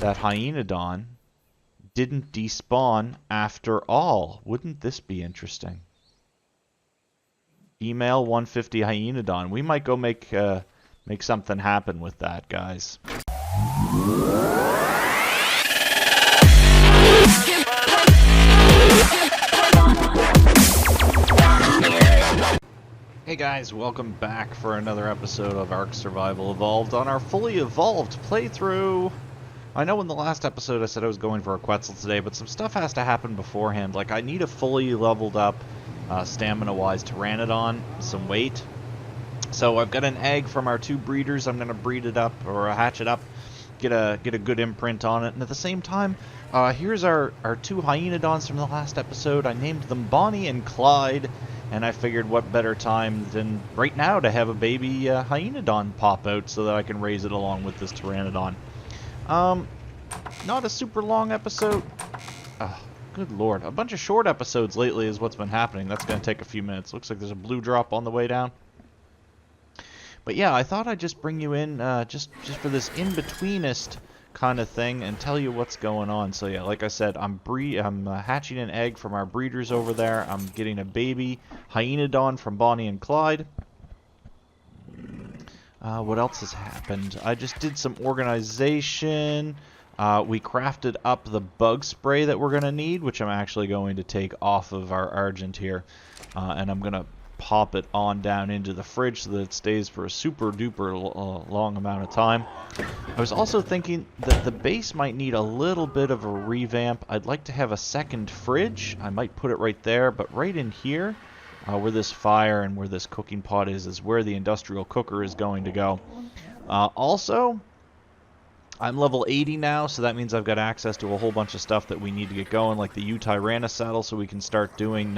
that Hyaenodon didn't despawn after all. Wouldn't this be interesting? Email 150 Hyaenodon. We might go make something happen with that, guys. Hey guys, welcome back for another episode of Ark Survival Evolved on our fully evolved playthrough. I know in the last episode I said I was going for a Quetzal today, but some stuff has to happen beforehand. Like, I need a fully leveled up, stamina-wise Pteranodon, some weight. So I've got an egg from our two breeders. I'm going to breed it up, or hatch it up, get a good imprint on it. And at the same time, here's our two Hyaenodons from the last episode. I named them Bonnie and Clyde. And I figured what better time than right now to have a baby Hyaenodon pop out so that I can raise it along with this Pteranodon. Not a super long episode. Good lord. A bunch of short episodes lately is what's been happening. That's going to take a few minutes. Looks like there's a blue drop on the way down. But yeah, I thought I'd just bring you in just for this in-betweenist kind of thing and tell you what's going on. So yeah, like I said, I'm hatching an egg from our breeders over there. I'm getting a baby Hyaenodon from Bonnie and Clyde. What else has happened? I just did some organization. We crafted up the bug spray that we're going to need, which I'm actually going to take off of our Argent here. And I'm going to pop it on down into the fridge so that it stays for a super duper long amount of time. I was also thinking that the base might need a little bit of a revamp. I'd like to have a second fridge. I might put it right there, but right in here, where this fire and where this cooking pot is where the industrial cooker is going to go. Also, I'm level 80 now, so that means I've got access to a whole bunch of stuff that we need to get going, like the Tyrannus saddle, so we can start doing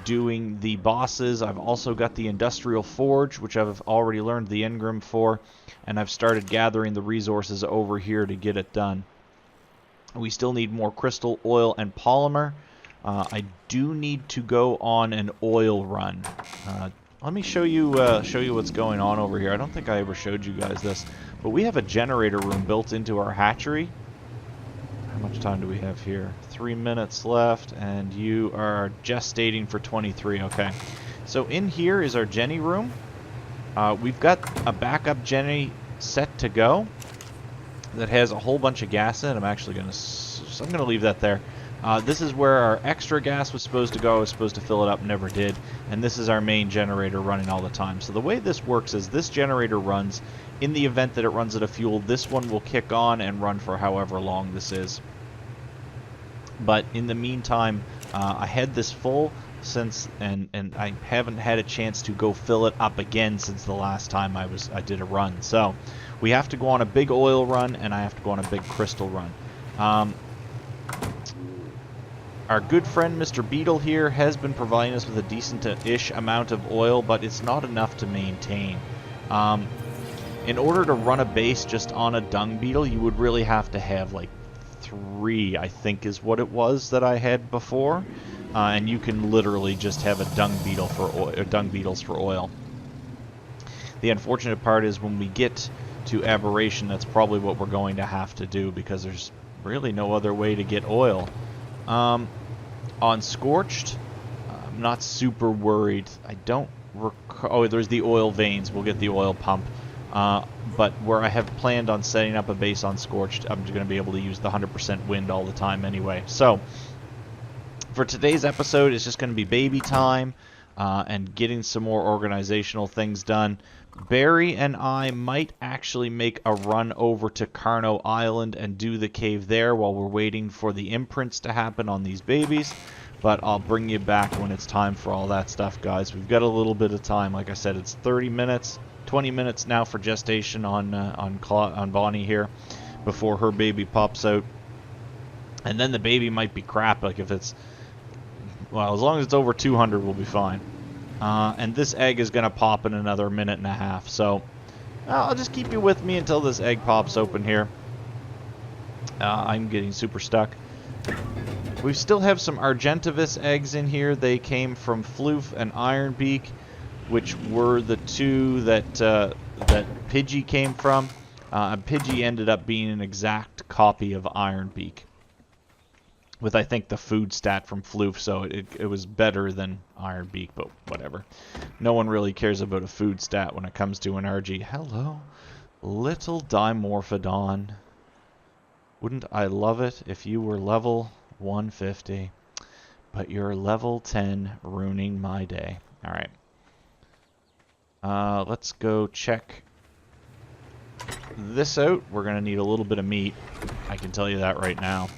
the bosses. I've also got the Industrial Forge, which I've already learned the engram for, and I've started gathering the resources over here to get it done. We still need more crystal, oil, and polymer. I do need to go on an oil run. Let me show you what's going on over here. I don't think I ever showed you guys this, but we have a generator room built into our hatchery. How much time do we have here? 3 minutes left, and you are gestating for 23. Okay. So in here is our Jenny room. We've got a backup Jenny set to go that has a whole bunch of gas in it. I'm actually going to... I'm going to leave that there. This is where our extra gas was supposed to go. I was supposed to fill it up, never did. And this is our main generator running all the time. So the way this works is this generator runs. In the event that it runs out of fuel, this one will kick on and run for however long this is. But in the meantime, I had this full since, and I haven't had a chance to go fill it up again since the last time I did a run. So we have to go on a big oil run, and I have to go on a big crystal run. Our good friend Mr. Beetle here has been providing us with a decent-ish amount of oil, but it's not enough to maintain. In order to run a base just on a dung beetle, you would really have to have like 3, I think is what it was that I had before, and you can literally just have a dung beetle for oil, dung beetles for oil. The unfortunate part is when we get to Aberration, that's probably what we're going to have to do because there's really no other way to get oil. On Scorched, I'm not super worried. I don't oh, there's the oil veins. We'll get the oil pump. But where I have planned on setting up a base on Scorched, I'm just going to be able to use the 100% wind all the time anyway. So, for today's episode, it's just going to be baby time and getting some more organizational things done. Barry and I might actually make a run over to Carno Island and do the cave there while we're waiting for the imprints to happen on these babies. But I'll bring you back when it's time for all that stuff, guys. We've got a little bit of time. Like I said, it's 30 minutes. 20 minutes now for gestation on Bonnie here before her baby pops out. And then the baby might be crap. Like if it's... Well, as long as it's over 200, we'll be fine. And this egg is going to pop in another minute and a half. So I'll just keep you with me until this egg pops open here. I'm getting super stuck. We still have some Argentavis eggs in here. They came from Floof and Ironbeak, which were the two that that Pidgey came from. Pidgey ended up being an exact copy of Ironbeak, with I think the food stat from Floof, so it was better than Ironbeak, but whatever. No one really cares about a food stat when it comes to an RG. Hello, little Dimorphodon. Wouldn't I love it if you were level 150, but you're level 10, ruining my day. Alright. Let's go check this out. We're going to need a little bit of meat. I can tell you that right now.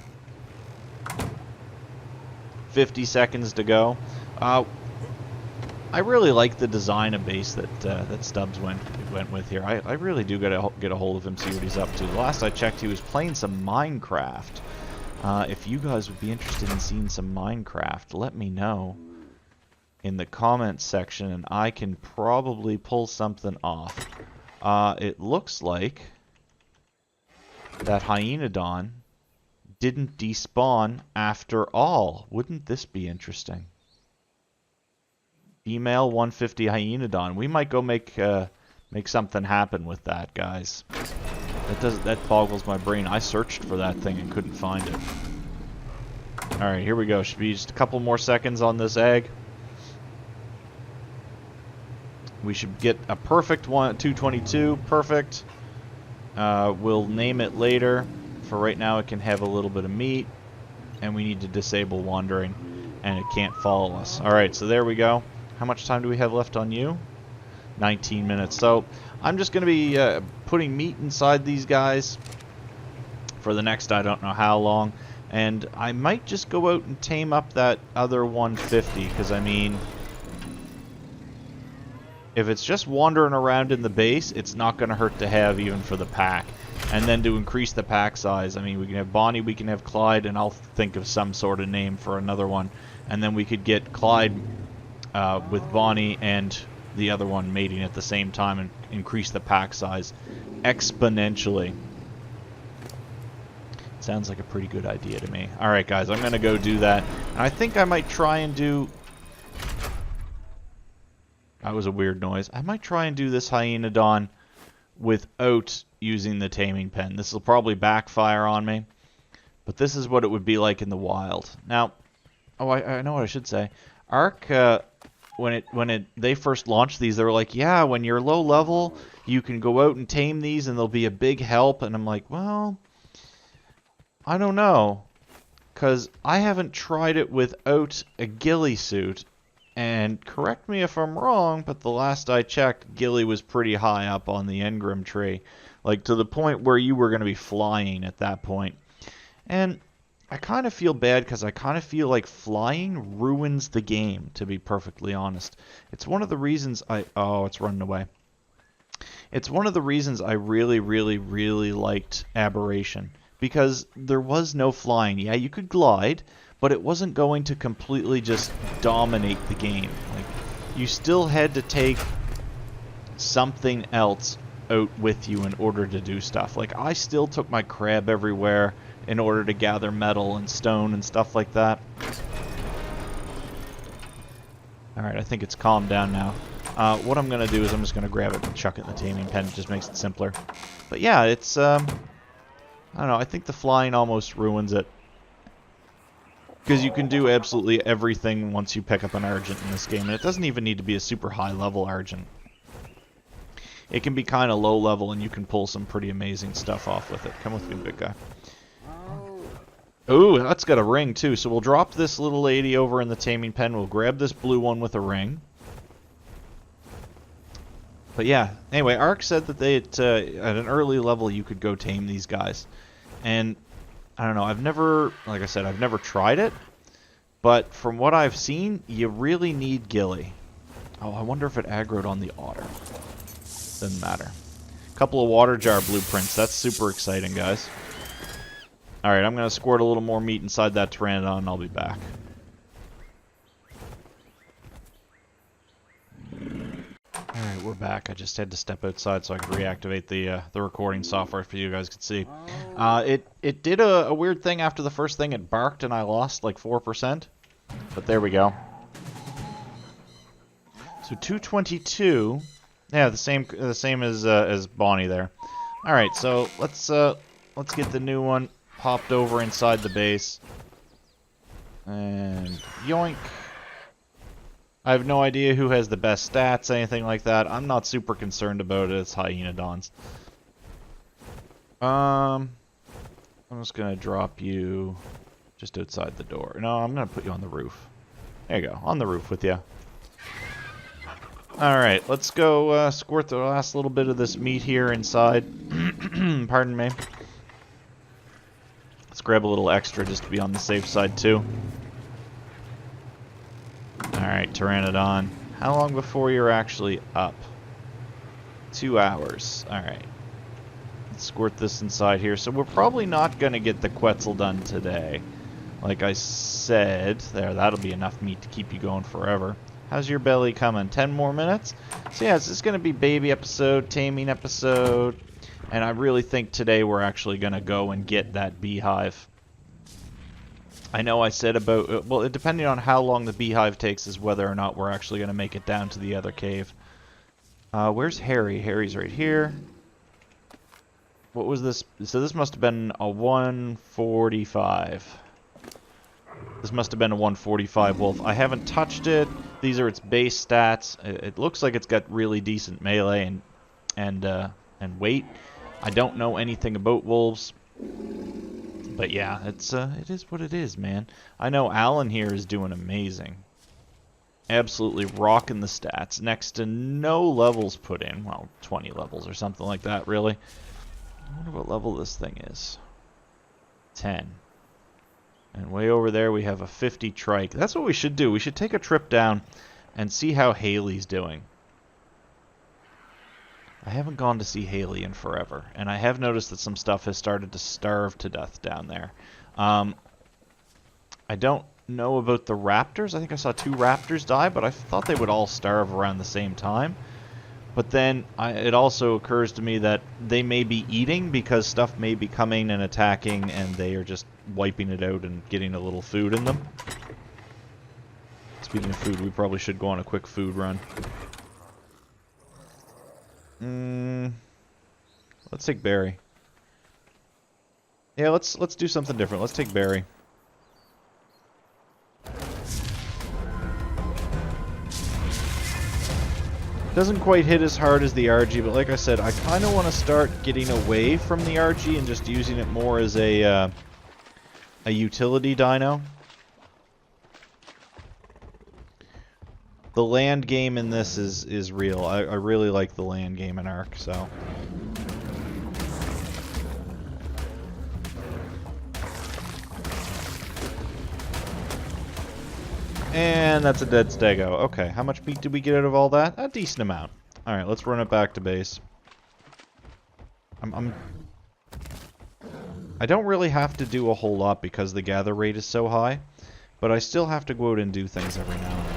50 seconds to go. I really like the design of base that Stubbs went with here. I really do get a hold of him, see what he's up to. The last I checked, he was playing some Minecraft. If you guys would be interested in seeing some Minecraft, let me know in the comments section, and I can probably pull something off. It looks like that Hyaenodon didn't despawn after all. Wouldn't this be interesting? Female 150 Hyaenodon. We might go make something happen with that, guys. That boggles my brain. I searched for that thing and couldn't find it. Alright, here we go. Should be just a couple more seconds on this egg. We should get a perfect one, 222. Perfect. We'll name it later. For right now, it can have a little bit of meat. And we need to disable wandering. And it can't follow us. Alright, so there we go. How much time do we have left on you? 19 minutes. So I'm just going to be putting meat inside these guys for the next I don't know how long. And I might just go out and tame up that other 150. Because, I mean, if it's just wandering around in the base, it's not going to hurt to have even for the pack. And then to increase the pack size, I mean, we can have Bonnie, we can have Clyde, and I'll think of some sort of name for another one. And then we could get Clyde with Bonnie and the other one mating at the same time and increase the pack size exponentially. Sounds like a pretty good idea to me. Alright guys, I'm going to go do that. And I think I might try and do... That was a weird noise. I might try and do this Hyaenodon without using the taming pen. This will probably backfire on me. But this is what it would be like in the wild. Now, oh, I know what I should say. Ark... When they first launched these, they were like, yeah, when you're low level, you can go out and tame these and they'll be a big help. And I'm like, well, I don't know. Because I haven't tried it without a ghillie suit. And correct me if I'm wrong, but the last I checked, ghillie was pretty high up on the engram tree. Like to the point where you were going to be flying at that point. And I kind of feel bad because I kind of feel like flying ruins the game, to be perfectly honest. It's one of the reasons oh, it's running away. It's one of the reasons I really, really, really liked Aberration. Because there was no flying. Yeah, you could glide, but it wasn't going to completely just dominate the game. Like, you still had to take something else out with you in order to do stuff. Like, I still took my crab everywhere in order to gather metal and stone and stuff like that. Alright, I think it's calmed down now. What I'm going to do is I'm just going to grab it and chuck it in the taming pen. It just makes it simpler. But yeah, it's, I don't know, I think the flying almost ruins it. Because you can do absolutely everything once you pick up an Argent in this game. And it doesn't even need to be a super high level Argent. It can be kind of low level and you can pull some pretty amazing stuff off with it. Come with me, big guy. Ooh, that's got a ring too. So we'll drop this little lady over in the taming pen. We'll grab this blue one with a ring. But yeah, anyway, Ark said that they at an early level you could go tame these guys. And I don't know, I've never, like I said, I've never tried it. But from what I've seen, you really need ghillie. Oh, I wonder if it aggroed on the otter. Doesn't matter. Couple of water jar blueprints. That's super exciting, guys. Alright, I'm going to squirt a little more meat inside that Pteranodon and I'll be back. Alright, we're back. I just had to step outside so I could reactivate the recording software for you guys could see. It did a weird thing after the first thing. It barked and I lost like 4%. But there we go. So 222. Yeah, the same as Bonnie there. All right, so let's get the new one popped over inside the base. And yoink. I have no idea who has the best stats, anything like that. I'm not super concerned about it. It's Hyenodons. I'm just gonna drop you just outside the door. No, I'm gonna put you on the roof. There you go, on the roof with you. Alright, let's go squirt the last little bit of this meat here inside. Pardon me. Let's grab a little extra just to be on the safe side too. Alright, Pteranodon. How long before you're actually up? 2 hours. Alright. Let's squirt this inside here. So we're probably not going to get the Quetzal done today. Like I said, there, that'll be enough meat to keep you going forever. How's your belly coming? 10 more minutes? So yeah, this is going to be baby episode, taming episode, and I really think today we're actually going to go and get that beehive. I know I said about, well, depending on how long the beehive takes is whether or not we're actually going to make it down to the other cave. Where's Harry? Harry's right here. What was this? So this must have been a 145. This must have been a 145 wolf. I haven't touched it. These are its base stats. It looks like it's got really decent melee and weight. I don't know anything about wolves, but yeah, it is what it is, man. I know Alan here is doing amazing. Absolutely rocking the stats. Next to no levels put in. Well, 20 levels or something like that, really. I wonder what level this thing is. 10. And way over there we have a 50 trike. That's what we should do. We should take a trip down and see how Haley's doing. I haven't gone to see Haley in forever. And I have noticed that some stuff has started to starve to death down there. I don't know about the raptors. I think I saw 2 raptors die, but I thought they would all starve around the same time. But then it also occurs to me that they may be eating because stuff may be coming and attacking and they are just wiping it out and getting a little food in them. Speaking of food, we probably should go on a quick food run. Let's take Barry. Yeah, let's do something different. Let's take Barry. Doesn't quite hit as hard as the RG, but like I said, I kind of want to start getting away from the RG and just using it more as a utility dino. The land game in this is real. I really like the land game in Ark, so. And that's a dead stego. Okay, how much meat did we get out of all that? A decent amount. Alright, let's run it back to base. I don't really have to do a whole lot because the gather rate is so high, but I still have to go out and do things every now and then.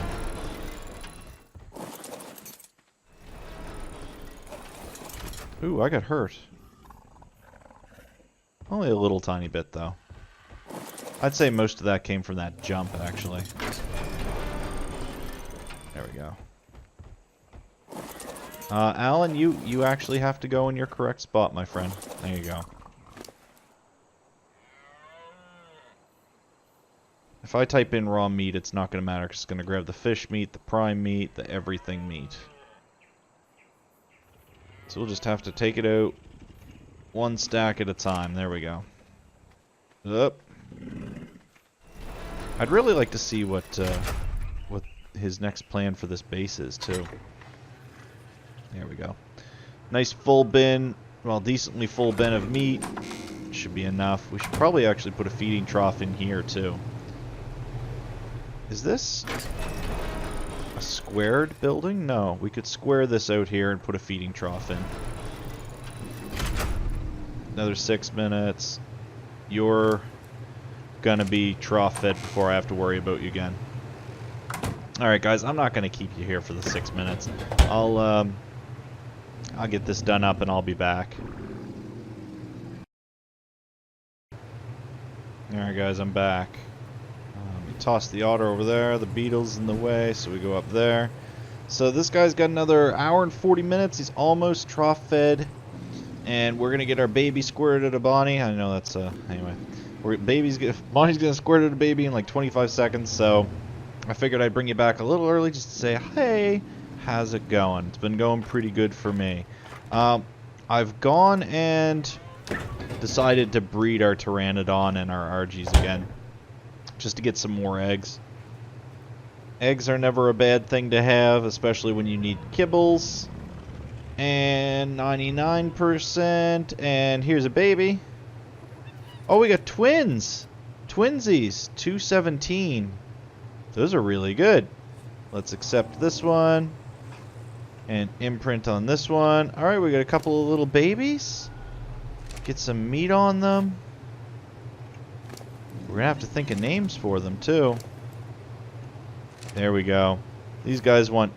Ooh, I got hurt. Only a little tiny bit, though. I'd say most of that came from that jump, actually. There we go. Alan, you actually have to go in your correct spot, my friend. There you go. If I type in raw meat, it's not going to matter because it's going to grab the fish meat, the prime meat, the everything meat. So we'll just have to take it out one stack at a time. There we go. Up. I'd really like to see what his next plan for this base is, too. There we go. Nice full bin, well, decently full bin of meat. Should be enough. We should probably actually put a feeding trough in here, too. Is this a squared building? No, we could square this out here and put a feeding trough in. Another 6 minutes. You're gonna be trough fed before I have to worry about you again. Alright guys, I'm not gonna keep you here for the 6 minutes. I'll get this done up and I'll be back. Alright guys, I'm back. Toss the otter over there, the beetle's in the way, so we go up there. So this guy's got another hour and 40 minutes, he's almost trough fed. And we're going to get our baby squirted at a Bonnie. I know that's, anyway. Bonnie's going to squirt at a baby in like 25 seconds, so I figured I'd bring you back a little early just to say, hey, how's it going? It's been going pretty good for me. I've gone and decided to breed our Pteranodon and our RGs again, just to get some more eggs. Eggs are never a bad thing to have, especially when you need kibbles. And 99%, and here's a baby. Oh, we got twins! Twinsies, 217. Those are really good. Let's accept this one. And imprint on this one. Alright, we got a couple of little babies. Get some meat on them. We're gonna have to think of names for them, too. There we go. These guys want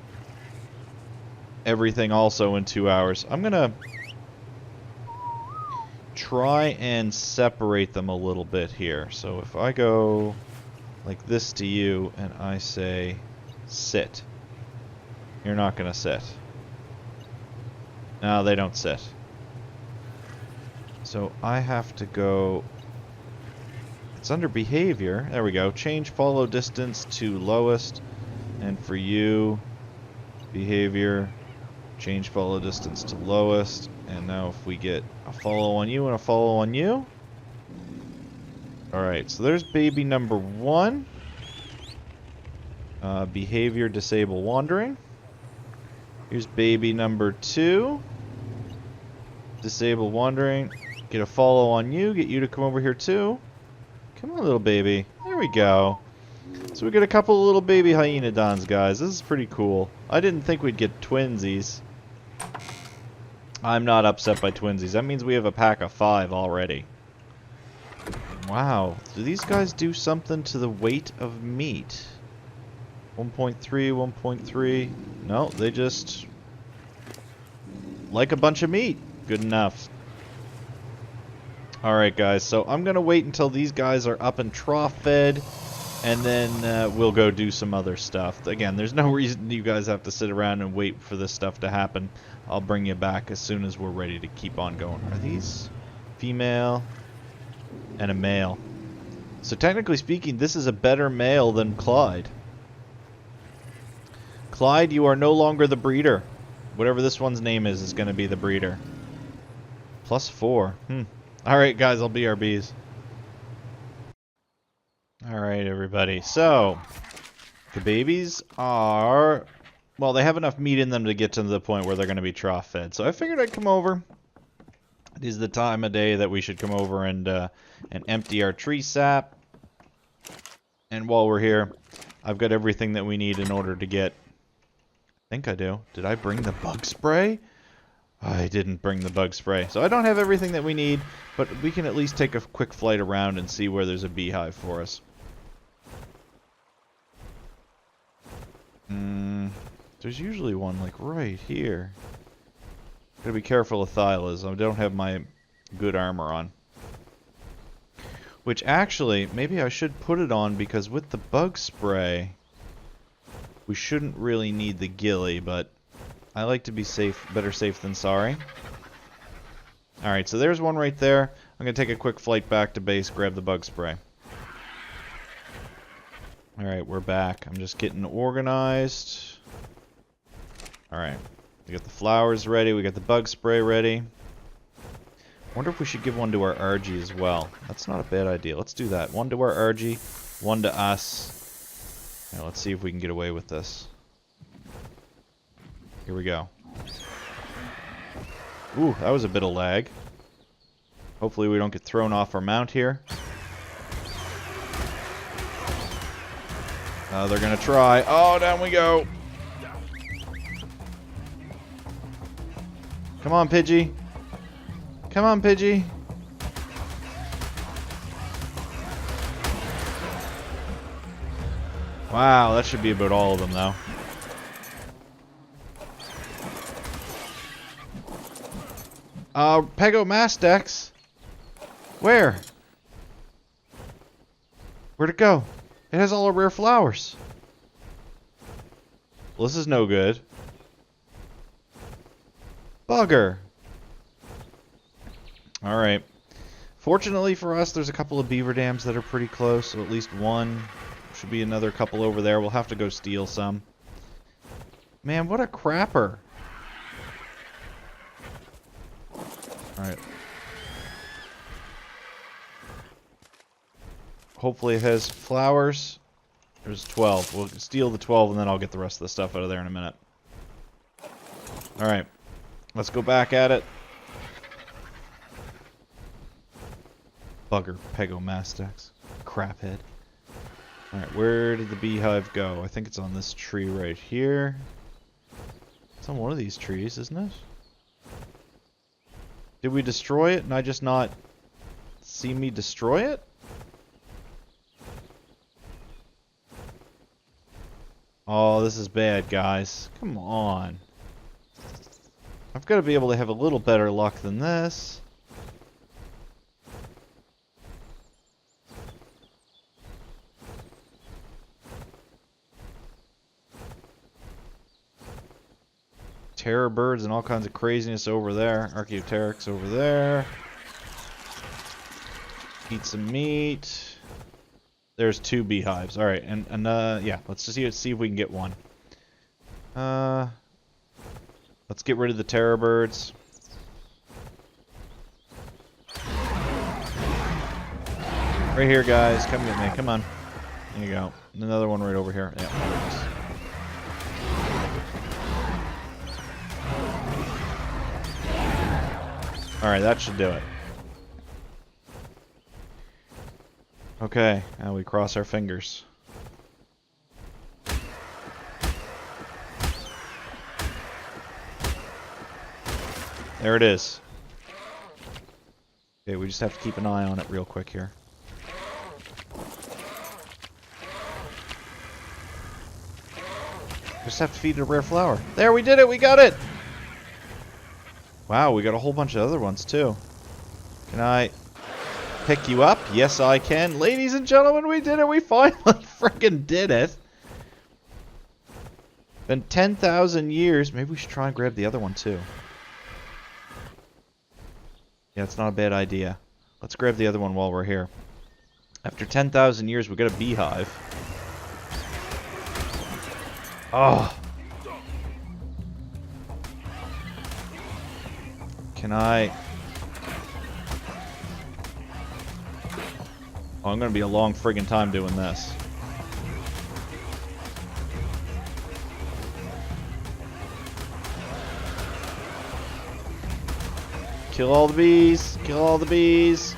everything also in 2 hours. I'm gonna try and separate them a little bit here. So if I go like this to you and I say sit, you're not gonna sit. No, they don't sit. So I have to go, it's under behavior, there we go, change follow distance to lowest, and for you, behavior, change follow distance to lowest, and now if we get a follow on you and a follow on you. Alright, so there's baby number 1. Behavior disable wandering. Here's baby number 2. Disable wandering. Get a follow on you, get you to come over here too. Come on, little baby. There we go. So we get a couple of little baby hyenodons, guys. This is pretty cool. I didn't think we'd get twinsies. I'm not upset by twinsies. That means we have a pack of 5 already. Wow. Do these guys do something to the weight of meat? 1.3, 1.3. No, they just like a bunch of meat. Good enough. Alright, guys. So I'm going to wait until these guys are up and trough fed. And then we'll go do some other stuff. Again, there's no reason you guys have to sit around and wait for this stuff to happen. I'll bring you back as soon as we're ready to keep on going. Are these female and a male? So technically speaking, this is a better male than Clyde. Clyde, you are no longer the breeder. Whatever this one's name is going to be the breeder. +4. Alright, guys, I'll BRBs. Alright, everybody. So, the babies are, well, they have enough meat in them to get to the point where they're going to be trough fed. So I figured I'd come over. It is the time of day that we should come over and empty our tree sap. And while we're here, I've got everything that we need in order to get, I think I do. Did I bring the bug spray? I didn't bring the bug spray. So I don't have everything that we need, but we can at least take a quick flight around and see where there's a beehive for us. There's usually one like right here. Gotta be careful of Thylas. I don't have my good armor on. Which actually, maybe I should put it on because with the bug spray, we shouldn't really need the ghillie, but I like to be safe, better safe than sorry. Alright, so there's one right there. I'm gonna take a quick flight back to base, grab the bug spray. Alright, we're back. I'm just getting organized. Alright. We got the flowers ready. We got the bug spray ready. Wonder if we should give one to our RG as well. That's not a bad idea. Let's do that. One to our RG, one to us. Now let's see if we can get away with this. Here we go. Ooh, that was a bit of lag. Hopefully we don't get thrown off our mount here. They're gonna try. Oh, down we go. Come on, Pidgey. Come on, Pidgey. Wow, that should be about all of them, though. Pegomastex? Where? Where'd it go? It has all our rare flowers. Well, this is no good. Bugger. Alright. Fortunately for us, there's a couple of beaver dams that are pretty close, so at least one. Should be another couple over there. We'll have to go steal some. Man, what a crapper. Alright. Hopefully it has flowers. There's 12. We'll steal the 12 and then I'll get the rest of the stuff out of there in a minute. Alright. Let's go back at it. Bugger, Pegomastax. Craphead. Alright, where did the beehive go? I think it's on this tree right here. It's on one of these trees, isn't it? Did we destroy it and I just not see me destroy it? Oh, this is bad, guys. Come on. I've got to be able to have a little better luck than this. Terror birds and all kinds of craziness over there. Archaeopteryx over there. Eat some meat. There's 2 beehives. Alright, and yeah, let's just see if we can get one. Let's get rid of the terror birds. Right here, guys. Come get me. Come on. There you go. Another one right over here. Yeah. Alright, that should do it. Okay, now we cross our fingers. There it is. Okay, we just have to keep an eye on it real quick here. Just have to feed it a rare flower. There, we did it! We got it! Wow, we got a whole bunch of other ones too. Can I pick you up? Yes, I can. Ladies and gentlemen, we did it! We finally freaking did it! Been 10,000 years. Maybe we should try and grab the other one too. Yeah, it's not a bad idea. Let's grab the other one while we're here. After 10,000 years, we got a beehive. Oh! Can I... Oh, I'm gonna be a long friggin' time doing this. Kill all the bees! Kill all the bees!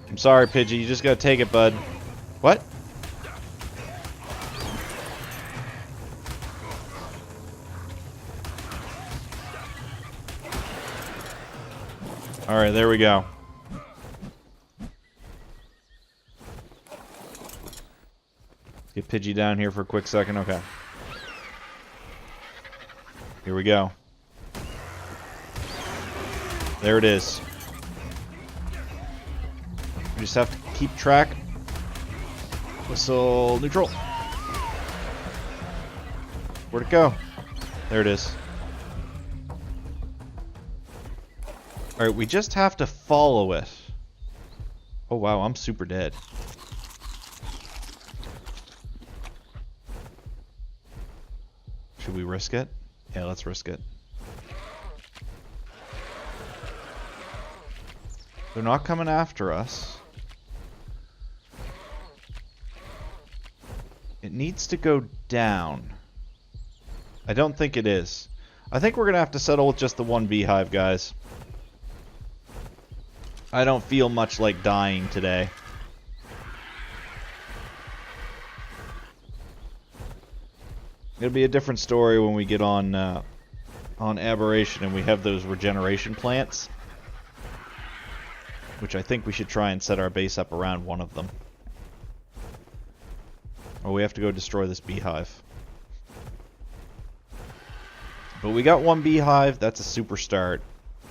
I'm sorry, Pidgey. You just gotta take it, bud. What? Alright, there we go. Get Pidgey down here for a quick second. Okay. Here we go. There it is. We just have to keep track. Whistle neutral. Where'd it go? There it is. Alright, we just have to follow it. Oh wow, I'm super dead. Should we risk it? Yeah, let's risk it. They're not coming after us. It needs to go down. I don't think it is. I think we're going to have to settle with just the one beehive, guys. I don't feel much like dying today. It'll be a different story when we get on Aberration and we have those regeneration plants. Which I think we should try and set our base up around one of them. Oh, we have to go destroy this beehive. But we got one beehive. That's a super start.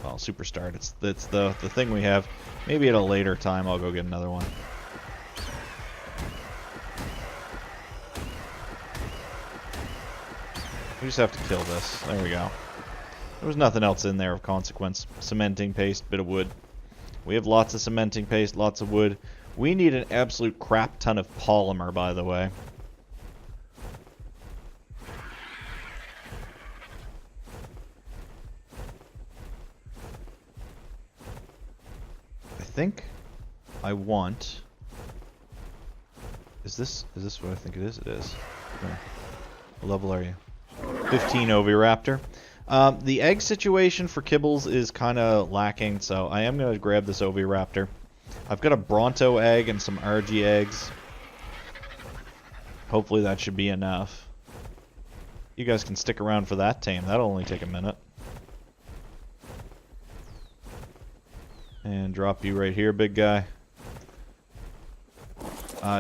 Well, super start. It's the thing we have. Maybe at a later time I'll go get another one. We just have to kill this. There we go. There was nothing else in there of consequence. Cementing paste, bit of wood. We have lots of cementing paste, lots of wood. We need an absolute crap ton of polymer, by the way. I think I want... Is this what I think it is? It is. Where? What level are you? 15 Oviraptor. The egg situation for kibbles is kind of lacking, so I am going to grab this Oviraptor. I've got a Bronto egg and some RG eggs. Hopefully that should be enough. You guys can stick around for that tame. That'll only take a minute. And drop you right here, big guy.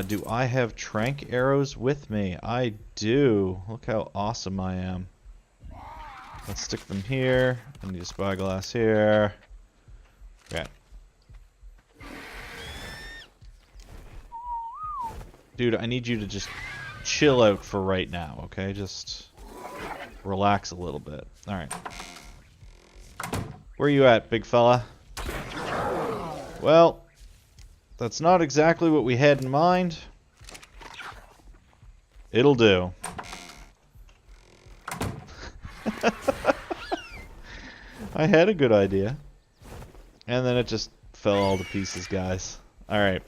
Do I have trank arrows with me? I do. Look how awesome I am. Let's stick them here. I need a spyglass here. Okay. Dude, I need you to just chill out for right now, okay? Just relax a little bit. Alright. Where are you at, big fella? Well, that's not exactly what we had in mind. It'll do. I had a good idea. And then it just fell all to pieces, guys. Alright.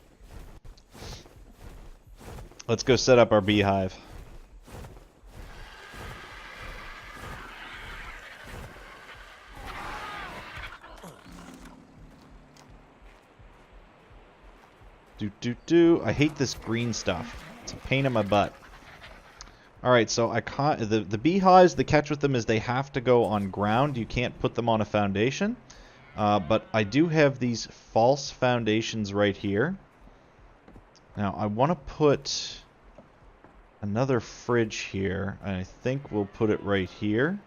Let's go set up our beehive. I hate this green stuff. It's a pain in my butt. Alright, so I can't... The beehives, the catch with them is they have to go on ground. You can't put them on a foundation. But I do have these false foundations right here. Now, I want to put another fridge here. And I think we'll put it right here.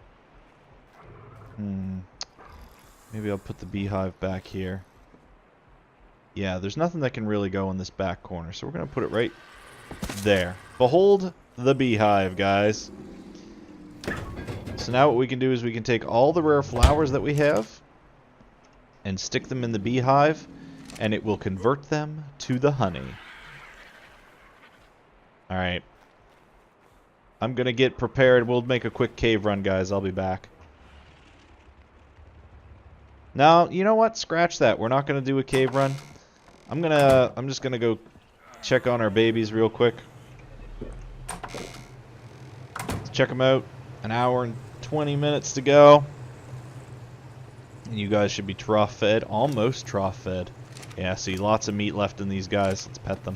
Maybe I'll put the beehive back here. Yeah, there's nothing that can really go in this back corner, so we're going to put it right there. Behold the beehive, guys. So now what we can do is we can take all the rare flowers that we have and stick them in the beehive, and it will convert them to the honey. Alright. I'm going to get prepared. We'll make a quick cave run, guys. I'll be back. Now, you know what? Scratch that. We're not going to do a cave run. I'm just gonna go check on our babies real quick. Let's check them out. An hour and 20 minutes to go. And you guys should be trough fed. Almost trough fed. Yeah, see, lots of meat left in these guys. Let's pet them.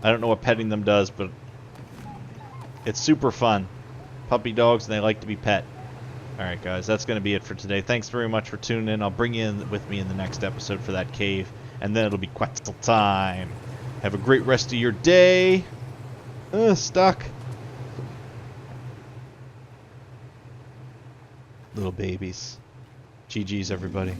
I don't know what petting them does, but it's super fun. Puppy dogs, and they like to be pet. Alright, guys, that's going to be it for today. Thanks very much for tuning in. I'll bring you in with me in the next episode for that cave. And then it'll be Quetzal time. Have a great rest of your day. Stuck. Little babies. GG's, everybody.